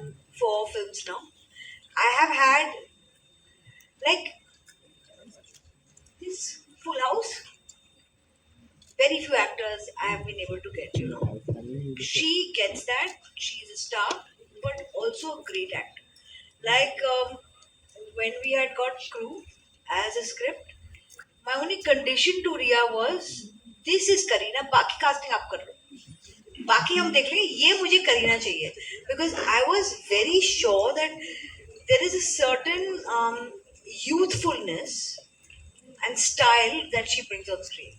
done 4 films now. I have had like this Full House. Very few actors I have been able to get. She gets that. She's a star, but also a great actor. Like when we had got Crew as a script, my only condition to Riya was this is Kareena, बाकी casting आप कर लो. बाकी हम देख लेंगे ये मुझे करीना चाहिए because I was very sure that there is a certain youthfulness and style that she brings on screen.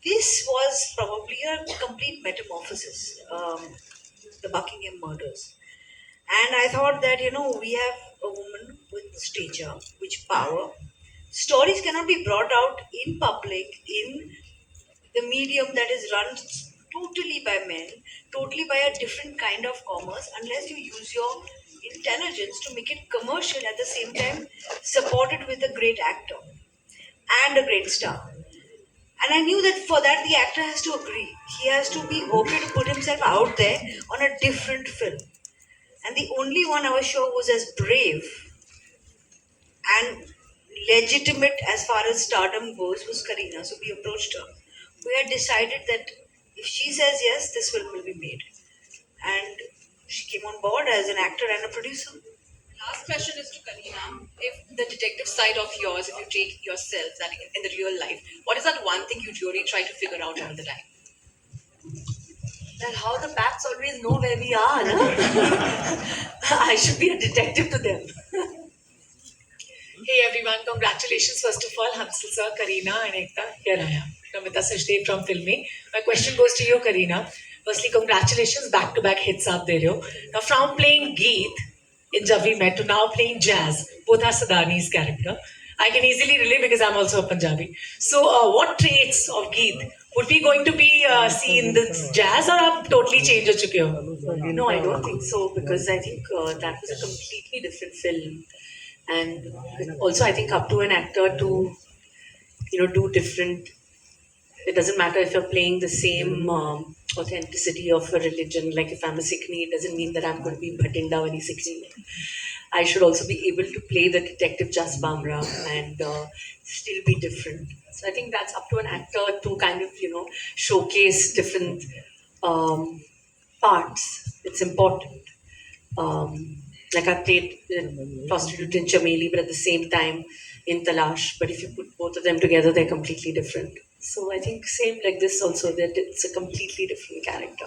This was probably a complete metamorphosis, the Buckingham murders. And I thought that, we have a woman with stature, which power. Stories cannot be brought out in public, in the medium that is run totally by men, totally by a different kind of commerce, unless you use your intelligence to make it commercial at the same time, supported with a great actor and a great star. And I knew that for that the actor has to agree. He has to be okay to put himself out there on a different film. And the only one I was sure was as brave and legitimate as far as stardom goes was Kareena. So we approached her. We had decided that if she says yes, this film will be made. And she came on board as an actor and a producer. Last question is to Kareena. If the detective side of yours, if you take yourself that in the real life, what is that one thing you really try to figure out all the time? That how the bats always know where we are, no? I should be a detective to them. Hey everyone, congratulations first of all, Hansal sir, Kareena and Ekta. Here I am, Namita Sachdev from Filmy. My question goes to you, Kareena. Firstly, congratulations, back-to-back hits aap de rahe ho. Now from playing Geet in Jab We Met to now playing Jazz, both are Sadani's character. I can easily relate because I'm also a Punjabi. So what traits of Geet would we going to be seeing the Jazz or आप totally change हो चुके हो? No, I don't think so because I think that was a completely different film. And also, I think up to an actor to, do different. It doesn't matter if you're playing the same authenticity of a religion. Like if I'm a Sikhni, it doesn't mean that I'm going to be Bhatinda wali Sikhni. I should also be able to play the detective Jas Bamra and still be different. So I think that's up to an actor to kind of, showcase different parts. It's important. Like I played prostitute in Chameli, but at the same time in Talash. But if you put both of them together, they're completely different. So I think same like this also, that it's a completely different character.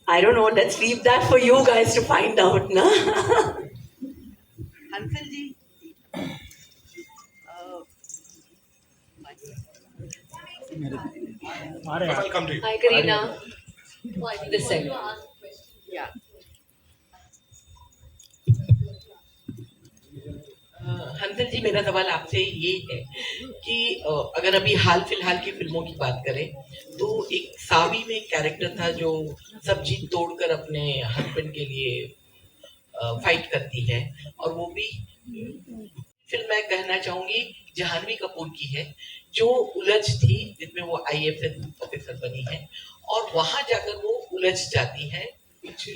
I don't know. Let's leave that for you guys to find out, na? Hansal ji. I'll come to you. Hi Kareena. This side. Yeah. Hansal जी, मेरा सवाल आपसे ये है कि अगर अभी हाल फिलहाल की फिल्मों की बात करें तो एक सावी में कैरेक्टर था जो सब जीत तोड़कर अपने हस्बैंड के लिए फाइट करती है, और वो भी फिल्म मैं कहना चाहूंगी जहानवी कपूर की है, जो उलझ थी, जिसमें वो आईएफएस ऑफिसर बनी है और वहां जाकर वो उलझ जाती है कुछ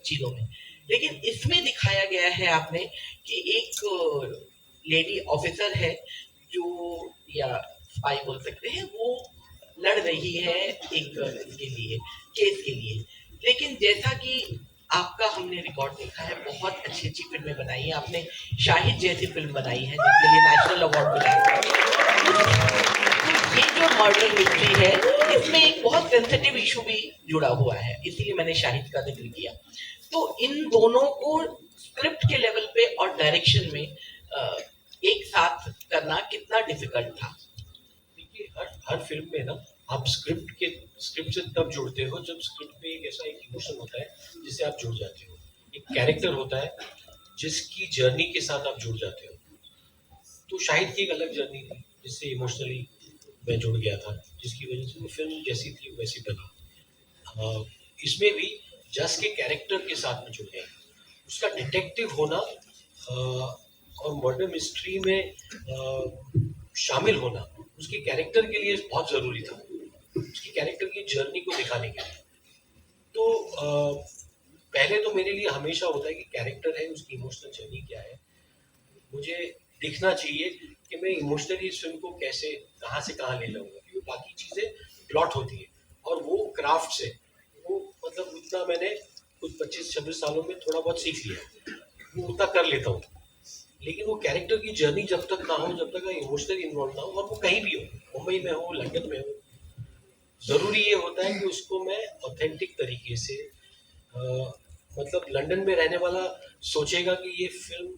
चीजों में। लेकिन इसमें दिखाया गया है आपने कि एक लेडी ऑफिसर है जो, या स्पाई बोल सकते हैं, वो लड़ रही है एक इसके लिए, केस के लिए। लेकिन जैसा कि आपका हमने रिकॉर्ड देखा है, बहुत अच्छी अच्छी फिल्में बनाई है आपने, शाहिद जैसी फिल्म बनाई है जिसके लिए नेशनल अवार्ड मिला है। ये जो मर्डर मिस्ट्री है, इसमें एक बहुत सेंसिटिव इशू भी जुड़ा हुआ है, इसीलिए मैंने शाहिद का जिक्र किया। तो इन दोनों को स्क्रिप्ट के लेवल पे और डायरेक्शन में एक साथ करना कितना डिफिकल्ट था? देखिए, हर फिल्म में ना आप स्क्रिप्ट से तब जुड़ते हो जब स्क्रिप्ट में एक ऐसा एक इमोशन होता है जिससे आप जुड़ जाते हो, एक कैरेक्टर होता है जिसकी जर्नी के साथ आप जुड़ जाते हो। तो शाहिद की एक अलग जर्नी थी जिससे इमोशनली मैं जुड़ गया था, जिसकी वजह से वो फिल्म जैसी थी वैसी बनी। इसमें भी जस के कैरेक्टर के साथ में जुड़ गया, उसका डिटेक्टिव होना और मर्डर मिस्ट्री में शामिल होना उसके कैरेक्टर के लिए बहुत ज़रूरी था। उसकी कैरेक्टर की जर्नी को दिखाने के लिए। तो पहले तो मेरे लिए हमेशा होता है कि कैरेक्टर है, उसकी इमोशनल जर्नी क्या है, मुझे दिखना चाहिए कि मैं इमोशनली इस फिल्म को कैसे कहाँ से कहाँ ले जाऊंगा, क्योंकि बाकी चीज़ें प्लॉट होती है और वो क्राफ्ट से वो मतलब उतना मैंने कुछ 25-26 सालों में थोड़ा बहुत सीख लिया, वो उतना कर लेता हूँ। लेकिन वो कैरेक्टर की जर्नी जब तक ना हो, जब तक इमोशनली इन्वॉल्व ना हो, और वो कहीं भी हो, मुंबई में हो, लंदन में हो, ज़रूरी ये होता है कि उसको मैं ऑथेंटिक तरीके से मतलब लंदन में रहने वाला सोचेगा कि ये फिल्म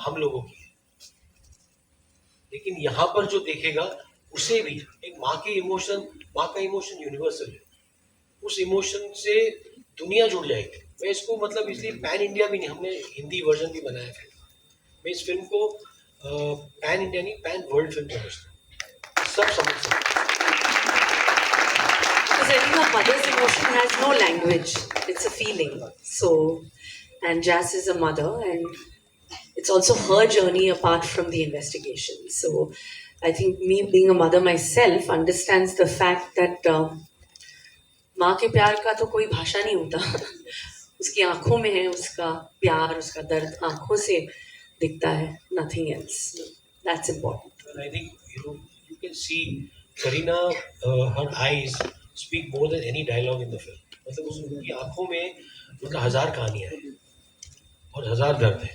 हम लोगों की है, लेकिन यहाँ पर जो देखेगा उसे भी एक माँ का इमोशन यूनिवर्सल है, उस इमोशन से दुनिया जुड़ जाएगी। मैं इसको मतलब इसलिए पैन इंडिया भी नहीं, हमने हिंदी वर्जन भी बनाया फिल्म, मैं इस फिल्म को पैन इंडिया नहीं पैन वर्ल्ड फिल्म समझता हूँ, सब समझ सकते हैं। Because I think a mother's emotion has no language. It's a feeling. So, and Jazz is a mother, and it's also her journey apart from the investigation. So, I think me being a mother myself understands the fact that माँ के प्यार का तो कोई भाषा नहीं होता उसकी आंखों में है उसका प्यार, उसका दर्द आंखों से दिखता है, nothing else. That's important. And I think you can see Kareena, her eyes speak more than any dialogue in the film. मतलब उनकी आंखों में मतलब 1000 कहानियां हैं और 1000 दर्द है,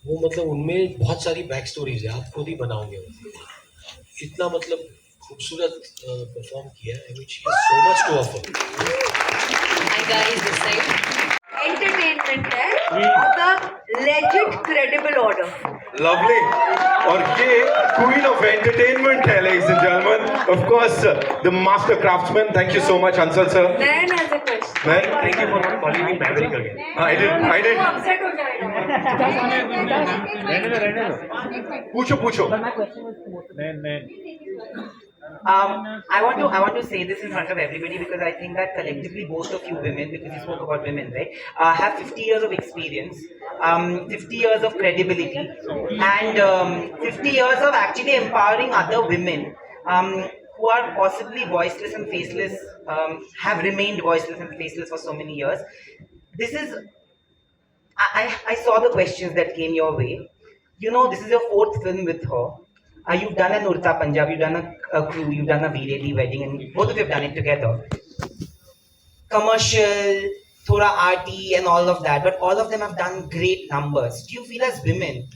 वो मतलब उनमें बहुत सारी बैक स्टोरीज है, आप खुद ही बनाओगे वो, इतना मतलब खूबसूरत परफॉर्म किया है, which she has so much to offer. Hi guys, this side. Entertainment है मतलब legit credible order. Lovely. और ये queen of entertainment है, ladies and gentlemen. Of course, the master craftsman. Thank you so much, Ansal sir. Nayan has a question. Man, Thank you for not calling me Maverick again. I did. Upset हो जाएगा. पूछो. I want to say this in front of everybody because I think that collectively both of you women, because you spoke about women, right, have 50 years of experience, 50 years of credibility, and 50 years of actually empowering other women who are possibly voiceless and faceless, have remained voiceless and faceless for so many years. This is, I saw the questions that came your way. You know, this is your 4th film with her. You've done an Urta Punjab, you've done a crew, you've done a Vireli wedding, and both of you have done it together. Commercial, thoda arty, and all of that, but all of them have done great numbers. Do you feel as women,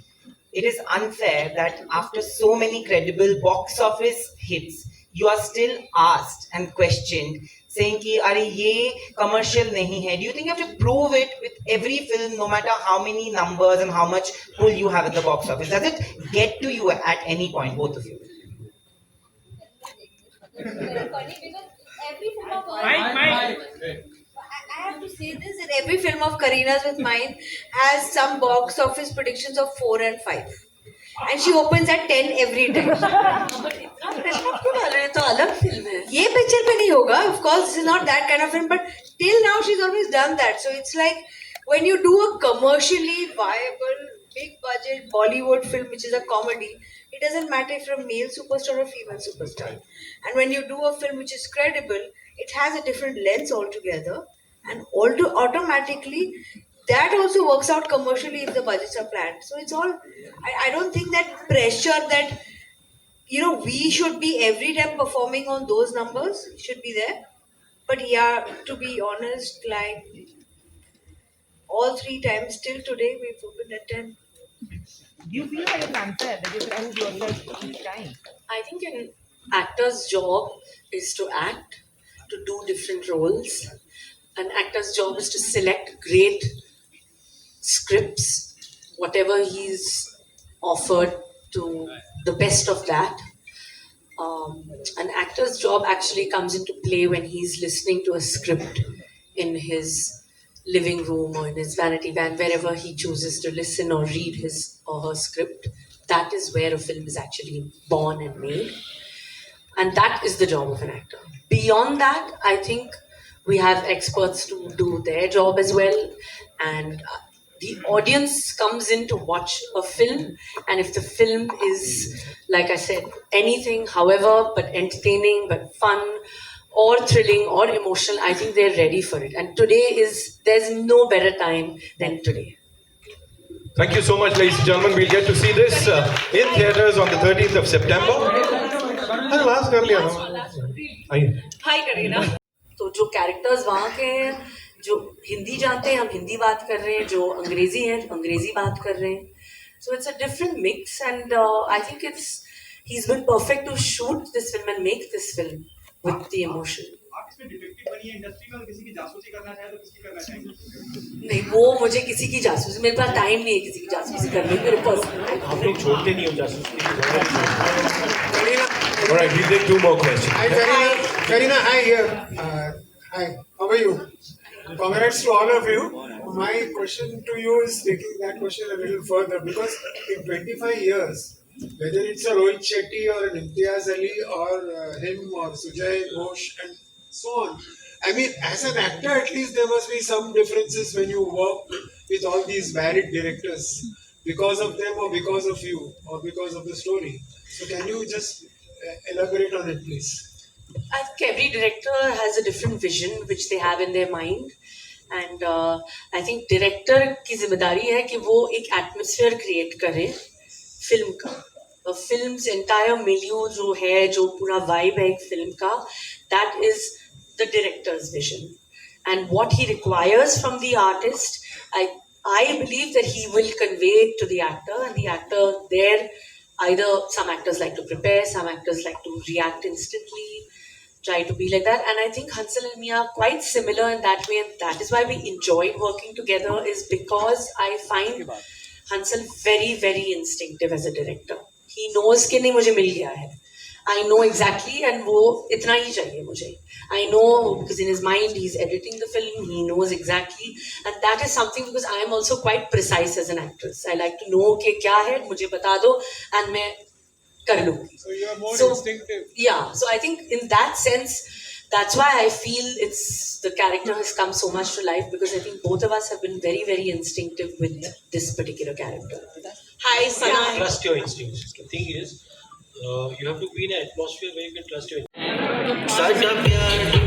it is unfair that after so many credible box office hits, you are still asked and questioned, saying ki, "Are ye commercial nahi hai?" Do you think you have to prove it with every film, no matter how many numbers and how much pull you have at the box office? Does it get to you at any point, both of you? I have to say this, that every film of Kareena's with mine has some box office predictions of 4 and 5. And she opens at 10 every time. ये तो अलग film है. ये picture पे नहीं होगा, of course this is not that kind of film, but till now she's always done that. So it's like when you do a commercially viable, big budget Bollywood film which is a comedy, it doesn't matter if you're a male superstar or female superstar. And when you do a film which is credible, it has a different lens altogether, and automatically that also works out commercially if the budgets are planned. So it's all, I don't think that pressure that, you know, we should be every time performing on those numbers should be there. But yeah, to be honest, like all 3 times till today, we've opened at 10. Do you feel like it's unfair that you prove yourself each time? I think an actor's job is to act, to do different roles. An actor's job is to select great scripts, whatever he's offered, to the best of that. An actor's job actually comes into play when he's listening to a script in his living room or in his vanity van, wherever he chooses to listen or read his or her script. That is where a film is actually born and made. And that is the job of an actor. Beyond that, I think we have experts to do their job as well. And the audience comes in to watch a film. And if the film is, like I said, anything, however, but entertaining, but fun, or thrilling or emotional, I think they're ready for it. And there's no better time than today. Thank you so much, ladies and gentlemen. We'll get to see this in theaters on the 13th of September. अरे last कर लिया ना. आइए. Hi, Kareena. तो जो characters वहाँ के हैं, जो हिंदी जानते हैं हम हिंदी बात कर रहे हैं, जो अंग्रेजी हैं अंग्रेजी बात कर रहे हैं. So it's a different mix, and I think he's been perfect to shoot this film and make this film with the emotion. आप इसमें डिटेक्टिव बनी है इंडस्ट्री में और किसी की जासूसी करना चाहे तो किसकी करना चाहेंगे? नहीं, वो मुझे किसी की जासूसी, मेरे पास टाइम नहीं है किसी की जासूसी करने की, मेरे पर्सनल. आप लोग छोड़ते नहीं हो जासूस की. All right, we'll take 2 more questions. Hi, Kareena. Kareena, hi here. Hi, how are you? Congrats to all of you. My question to you is taking that question a little further, because in 25 years, whether it's a Rohit Shetty or an Imtiaz Ali or him or Sujay Ghosh and so on, I mean, as an actor, at least there must be some differences when you work with all these varied directors because of them or because of you or because of the story. So can you just elaborate on it, please? I think every director has a different vision which they have in their mind, and I think director की जिम्मेदारी है कि वो एक atmosphere create करे film का. Films entire milieu जो है, जो पूरा vibe है एक फिल्म का, that is the director's vision, and what he requires from the artist, I believe that he will convey it to the actor, and the actor there, either some actors like to prepare, some actors like to react instantly, try to be like that. And I think Hansal and me are quite similar in that way, and that is why we enjoyed working together, is because I find Hansal very, very instinctive as a director. He knows कि नहीं मुझे मिल गया है. I know exactly, and वो इतना ही चाहिए मुझे. I know because in his mind he's editing the film, he knows exactly, and that is something because I am also quite precise as an actress. I like to know कि क्या है, मुझे बता दो, and मैं कर लूँगी. So you are more So, instinctive. Yeah, so I think in that sense, that's why I feel the character has come so much to life, because I think both of us have been very, very instinctive with this particular character. Hi, Sana. Trust your instincts. The thing is, you have to be in an atmosphere where you can trust your instincts.